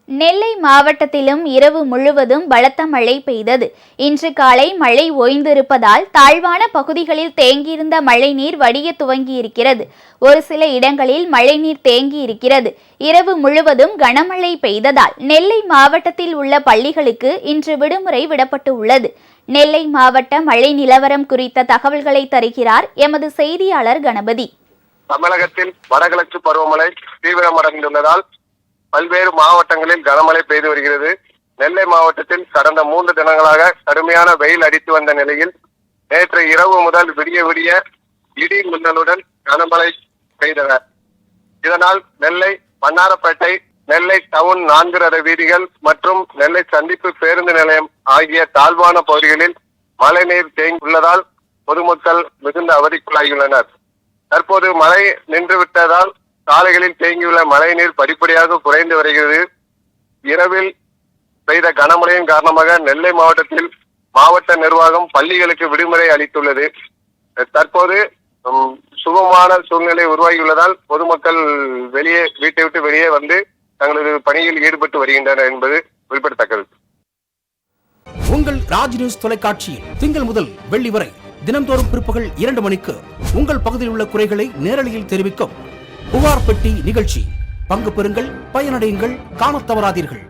நெல்லை மாவட்டத்திலும் இரவு முழுவதும் பலத்த மழை பெய்தது. இன்று காலை மழை ஓய்ந்திருப்பதால் தாழ்வான பகுதிகளில் தேங்கியிருந்த மழைநீர் வடிய துவங்கியிருக்கிறது. ஒரு சில இடங்களில் மழைநீர் தேங்கியிருக்கிறது. இரவு முழுவதும் கனமழை பெய்ததால் நெல்லை மாவட்டத்தில் உள்ள பள்ளிகளுக்கு இன்று விடுமுறை விடப்பட்டு உள்ளது. நெல்லை மாவட்ட மழை நிலவரம் குறித்த தகவல்களை தருகிறார் எமது செய்தியாளர் கணபதி. தமிழகத்தில் வடகிழக்கு பருவமழை தீவிரமடைந்துள்ளதால் பல்வேறு மாவட்டங்களில் கனமழை பெய்து வருகிறது. நெல்லை மாவட்டத்தில் கடந்த 3 தினங்களாக கடுமையான வெயில் அடித்து வந்த நிலையில் நேற்று இரவு முதல் விடிய இடி மின்னலுடன் கனமழை பெய்தனர். இதனால் நெல்லை, வண்ணாரப்பேட்டை, நெல்லை டவுன் 4 ரத வீதிகள் மற்றும் நெல்லை சந்திப்பு பேருந்து நிலையம் ஆகிய தாழ்வான பகுதிகளில் மழைநீர் தேங்கியுள்ளதால் பொதுமக்கள் மிகுந்த அவதிக்குள்ளாகியுள்ளனர். தற்போது மழை நின்றுவிட்டதால் சாலைகளில் தேங்கியுள்ள மழைநீர் படிப்படியாக குறைந்து வருகிறது. இரவில் பெய்த கனமழையின் காரணமாக நெல்லை மாவட்டத்தில் மாவட்ட நிர்வாகம் பள்ளிகளுக்கு விடுமுறை அளித்துள்ளது. தற்போது சுகமான சூழ்நிலை உருவாகியுள்ளதால் பொதுமக்கள் வீட்டை விட்டு வெளியே வந்து தங்களது பணியில் ஈடுபட்டு வருகின்றனர் என்பது குறிப்பிடத்தக்கது. உங்கள் ராஜ் நியூஸ் தொலைக்காட்சியில் திங்கள் முதல் வெள்ளி வரை தினந்தோறும் பிற்பகல் 2 மணிக்கு உங்கள் பகுதியில் உள்ள குறைகளை நேரலையில் தெரிவிக்கும் புகார் பெட்டி நிகழ்ச்சி. பங்கு பெறுங்கள், பயனடையுங்கள், காணத் தவறாதீர்கள்.